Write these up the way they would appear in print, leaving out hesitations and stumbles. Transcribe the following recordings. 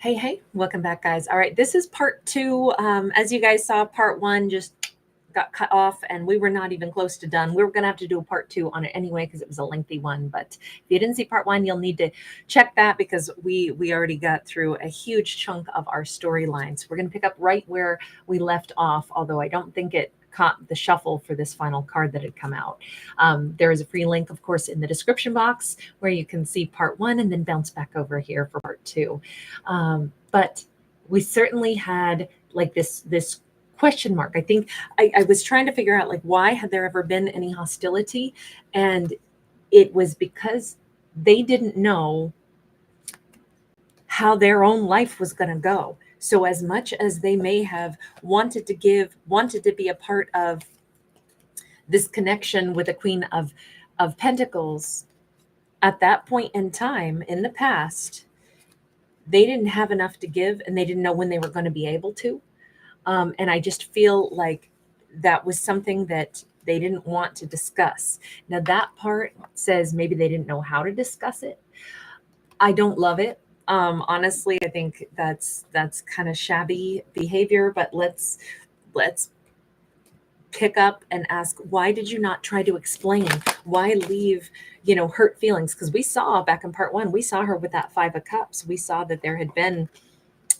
Hey, welcome back, guys. All right, this is part two. As you guys saw, part one just got cut off and we were not even close to done. We were going to have to do a part two on it anyway because it was a lengthy one. But if you didn't see part one, you'll need to check that because we already got through a huge chunk of our storylines. We're going to pick up right where we left off, although I don't think it caught the shuffle for this final card that had come out. There is a free link, of course, in the description box where you can see part one and then bounce back over here for part two. But we certainly had like this question mark. I think I was trying to figure out like why had there ever been any hostility, and it was because they didn't know how their own life was going to go. So as much as they may have wanted to be a part of this connection with the Queen of Pentacles, at that point in time in the past, they didn't have enough to give and they didn't know when they were going to be able to. And I just feel like that was something that they didn't want to discuss. Now, that part says maybe they didn't know how to discuss it. I don't love it. Honestly, I think that's kind of shabby behavior, but let's pick up and ask, why did you not try to explain? Why leave, hurt feelings? Because we saw back in part one, we saw her with that Five of Cups. We saw that there had been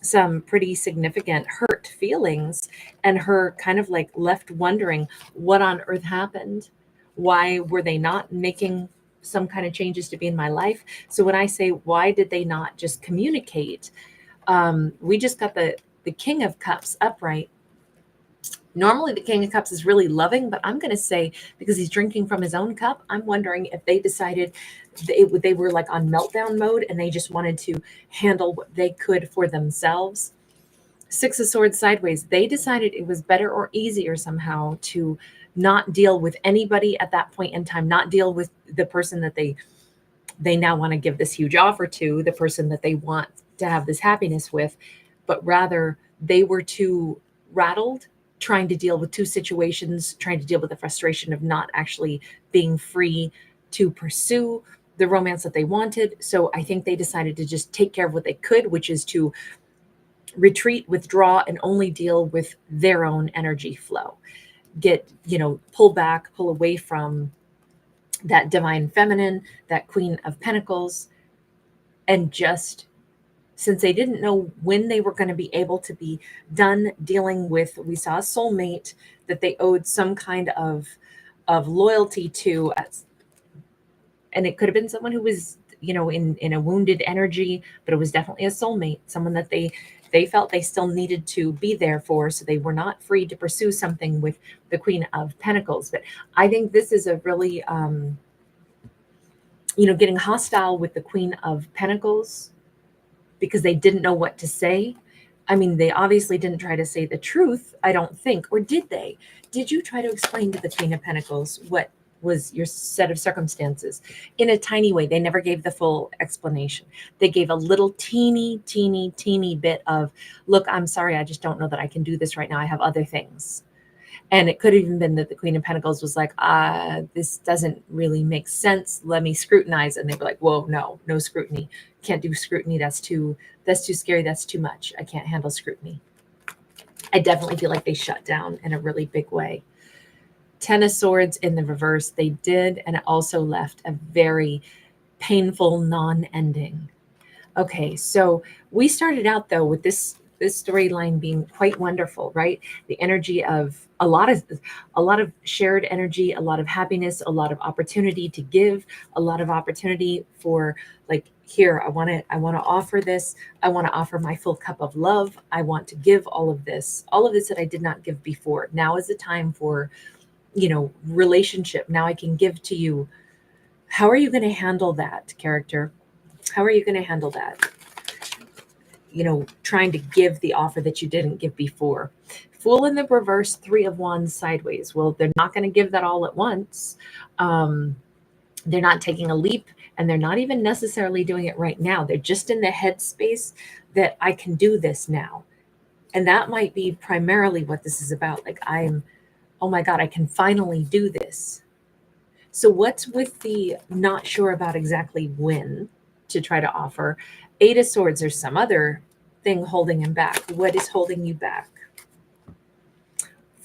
some pretty significant hurt feelings and her kind of like left wondering what on earth happened. Why were they not making some kind of changes to be in my life? So when I say, why did they not just communicate? We just got the King of Cups upright. Normally the King of Cups is really loving, but I'm going to say because he's drinking from his own cup, I'm wondering if they decided they were like on meltdown mode and they just wanted to handle what they could for themselves. Six of Swords sideways. They decided it was better or easier somehow to not deal with anybody at that point in time, not deal with the person that they now want to give this huge offer to, the person that they want to have this happiness with, but rather they were too rattled trying to deal with two situations, trying to deal with the frustration of not actually being free to pursue the romance that they wanted. So I think they decided to just take care of what they could, which is to retreat, withdraw, and only deal with their own energy flow. Pull back, pull away from that divine feminine, that Queen of Pentacles, and just, since they didn't know when they were going to be able to be done dealing with, we saw a soulmate that they owed some kind of loyalty to, and it could have been someone who was, in a wounded energy, but it was definitely a soulmate, someone that they felt they still needed to be there for, so they were not free to pursue something with the Queen of Pentacles. But I think this is a really, getting hostile with the Queen of Pentacles because they didn't know what to say. I mean, they obviously didn't try to say the truth, I don't think. Or did they? Did you try to explain to the Queen of Pentacles what was your set of circumstances? In a tiny way. They never gave the full explanation. They gave a little teeny bit of, look, I'm sorry, I just don't know that I can do this right now. I have other things. And it could have even been that the Queen of Pentacles was like, this doesn't really make sense. Let me scrutinize. And they were like, whoa, no scrutiny. Can't do scrutiny. That's too scary. That's too much. I can't handle scrutiny. I definitely feel like they shut down in a really big way. Ten of Swords in the reverse. They did. And it also left a very painful non-ending. Okay, so we started out though with this storyline being quite wonderful, right? The energy of a lot of shared energy, a lot of happiness, a lot of opportunity to give, a lot of opportunity for like, here, I want to offer this. I want to offer my full cup of love. I want to give all of this that I did not give before. Now is the time for, relationship. Now I can give to you. How are you going to handle that, character? How are you going to handle that? Trying to give the offer that you didn't give before. Fool in the reverse, Three of Wands sideways. Well, they're not going to give that all at once. They're not taking a leap, and they're not even necessarily doing it right now. They're just in the headspace that I can do this now. And that might be primarily what this is about. Like, oh my God, I can finally do this. So what's with the not sure about exactly when to try to offer? Eight of Swords or some other thing holding him back. What is holding you back?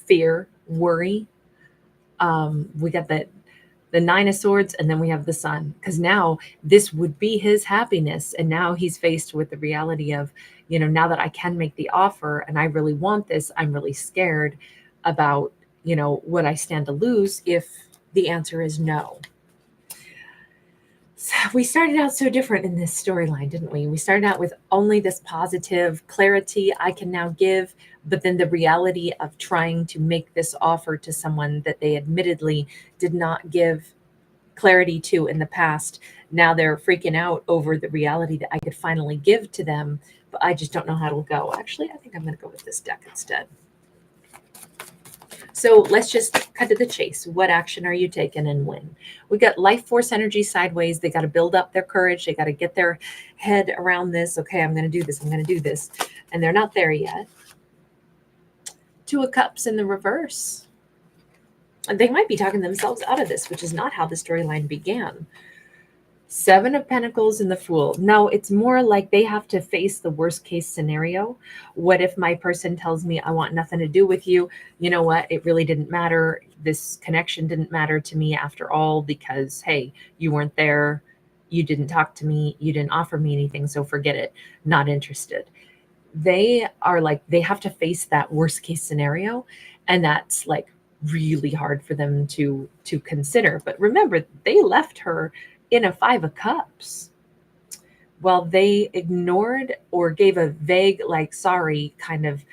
Fear, worry. We got the Nine of Swords, and then we have the Sun, because now this would be his happiness, and now he's faced with the reality of, now that I can make the offer and I really want this, I'm really scared about, what I stand to lose if the answer is no. So we started out so different in this storyline, didn't we? We started out with only this positive clarity I can now give, but then the reality of trying to make this offer to someone that they admittedly did not give clarity to in the past. Now they're freaking out over the reality that I could finally give to them, but I just don't know how it'll go. Actually, I think I'm going to go with this deck instead. So let's just cut to the chase. What action are you taking and when? We got life force energy sideways. They got to build up their courage. They got to get their head around this. Okay, I'm going to do this. I'm going to do this. And they're not there yet. Two of Cups in the reverse. And they might be talking themselves out of this, which is not how the storyline began. Seven of Pentacles and the Fool. No, it's more like they have to face the worst case scenario. What if my person tells me I want nothing to do with you? You know what? It really didn't matter. This connection didn't matter to me after all because, hey, you weren't there. You didn't talk to me. You didn't offer me anything. So forget it. Not interested. They are like, they have to face that worst case scenario. And that's like really hard for them to consider. But remember, they left her in a Five of Cups. Well, they ignored or gave a vague, like, sorry kind of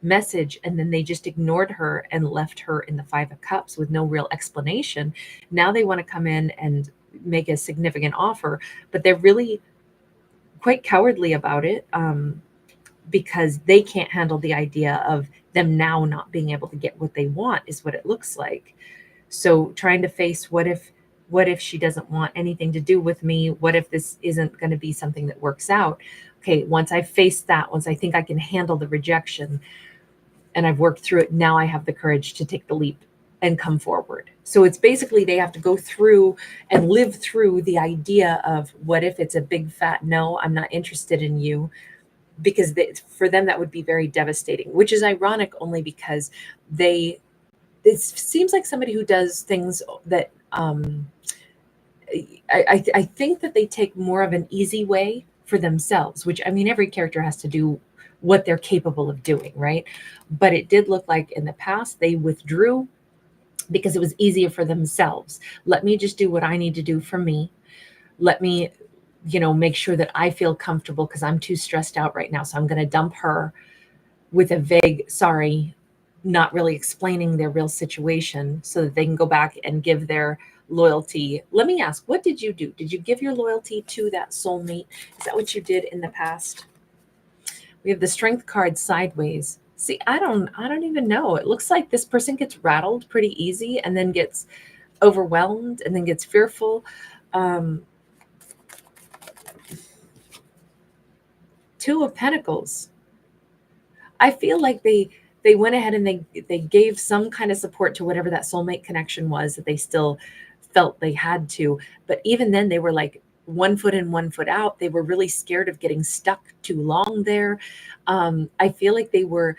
message, and then they just ignored her and left her in the Five of Cups with no real explanation. Now they want to come in and make a significant offer, but they're really quite cowardly about it because they can't handle the idea of them now not being able to get what they want, is what it looks like. So trying to face, what if she doesn't want anything to do with me? What if this isn't going to be something that works out? Okay, once I face that, once I think I can handle the rejection and I've worked through it, now I have the courage to take the leap and come forward. So it's basically they have to go through and live through the idea of, what if it's a big fat no, I'm not interested in you? Because for them that would be very devastating, which is ironic only because it seems like somebody who does things that I think that they take more of an easy way for themselves, which, I mean, every character has to do what they're capable of doing, right? But it did look like in the past they withdrew because it was easier for themselves. Let me just do what I need to do for me. Let me, make sure that I feel comfortable because I'm too stressed out right now. So I'm going to dump her with a vague sorry, not really explaining their real situation so that they can go back and give their loyalty. Let me ask, what did you do? Did you give your loyalty to that soulmate? Is that what you did in the past? We have the Strength card sideways. See, I don't even know. It looks like this person gets rattled pretty easy and then gets overwhelmed and then gets fearful. Two of Pentacles. I feel like they went ahead and they gave some kind of support to whatever that soulmate connection was that they still felt they had to. But even then, they were like 1 foot in, 1 foot out. They were really scared of getting stuck too long there. I feel like they were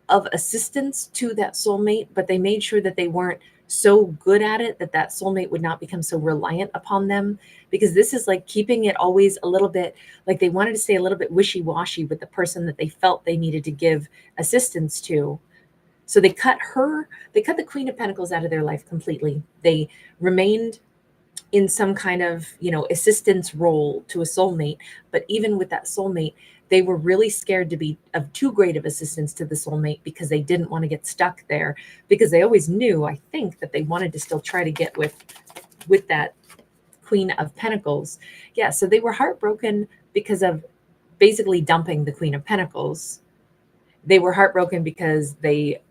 of assistance to that soulmate, but they made sure that they weren't so good at it that soulmate would not become so reliant upon them, because this is like keeping it always a little bit like they wanted to stay a little bit wishy-washy with the person that they felt they needed to give assistance to. So they cut the Queen of Pentacles out of their life completely. They remained in some kind of, assistance role to a soulmate. But even with that soulmate, they were really scared to be of too great of assistance to the soulmate because they didn't want to get stuck there, because they always knew, I think, that they wanted to still try to get with that Queen of Pentacles. Yeah, so they were heartbroken because of basically dumping the Queen of Pentacles. They were heartbroken because they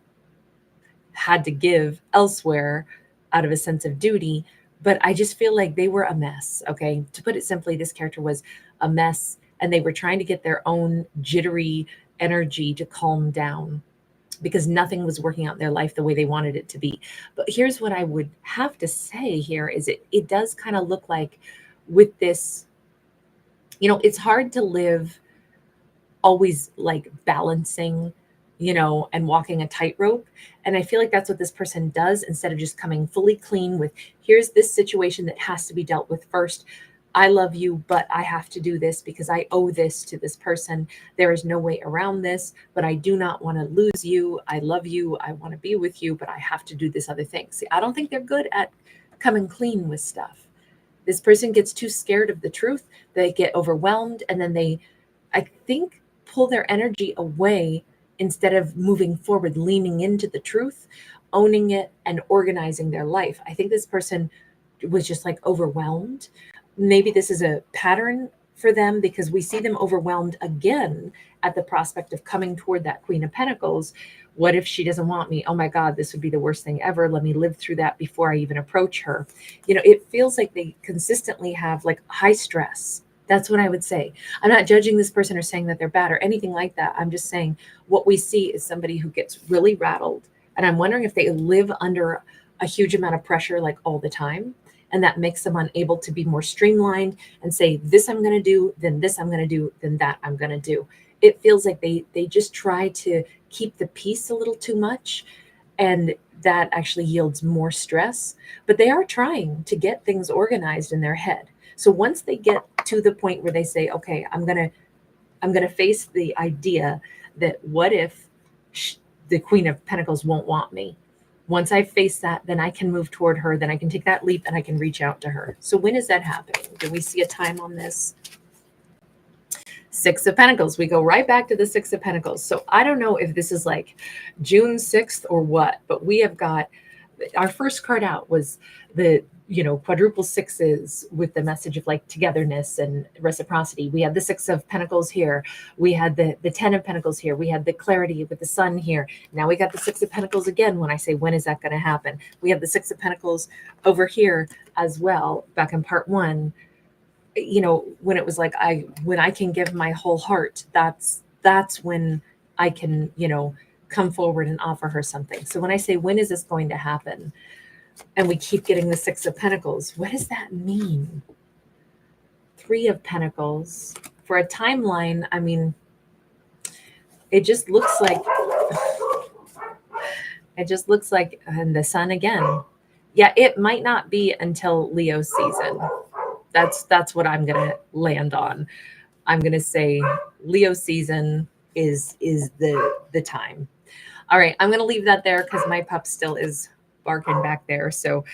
had to give elsewhere out of a sense of duty. But I just feel like they were a mess. Okay. To put it simply, this character was a mess, and they were trying to get their own jittery energy to calm down because nothing was working out in their life the way they wanted it to be. But here's what I would have to say here is it does kind of look like with this, it's hard to live always like balancing, and walking a tightrope. And I feel like that's what this person does, instead of just coming fully clean with, here's this situation that has to be dealt with first. I love you, but I have to do this because I owe this to this person. There is no way around this, but I do not want to lose you. I love you. I want to be with you, but I have to do this other thing. See, I don't think they're good at coming clean with stuff. This person gets too scared of the truth. They get overwhelmed, and then they, I think, pull their energy away instead of moving forward, leaning into the truth, owning it, and organizing their life. I think this person was just like overwhelmed. Maybe this is a pattern for them, because we see them overwhelmed again at the prospect of coming toward that Queen of Pentacles. What if she doesn't want me? Oh my God, this would be the worst thing ever. Let me live through that before I even approach her. It feels like they consistently have like high stress. That's what I would say. I'm not judging this person or saying that they're bad or anything like that. I'm just saying what we see is somebody who gets really rattled. And I'm wondering if they live under a huge amount of pressure, like all the time. And that makes them unable to be more streamlined and say, this I'm going to do, then this I'm going to do, then that I'm going to do. It feels like they just try to keep the peace a little too much. And that actually yields more stress. But they are trying to get things organized in their head. So once they get to the point where they say, okay, I'm going to face the idea that what if the Queen of Pentacles won't want me? Once I face that, then I can move toward her. Then I can take that leap and I can reach out to her. So when is that happening? Do we see a time on this? Six of Pentacles. We go right back to the Six of Pentacles. So I don't know if this is like June 6th or what, but we have got, our first card out was the quadruple sixes with the message of like togetherness and reciprocity. We had the Six of Pentacles here. We had the 10 of Pentacles here. We had the clarity with the Sun here. Now we got the Six of Pentacles again. When I say, when is that going to happen? We have the Six of Pentacles over here as well, back in part one. When it was like, when I can give my whole heart, that's when I can, come forward and offer her something. So when I say, when is this going to happen? And we keep getting the Six of Pentacles. What does that mean? Three of Pentacles. For a timeline, I mean, it just looks like, and the Sun again. Yeah, it might not be until Leo season. That's what I'm going to land on. I'm going to say Leo season is the time. All right, I'm going to leave that there because my pup still is barking back there. So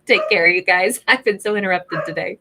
take care, you guys. I've been so interrupted today.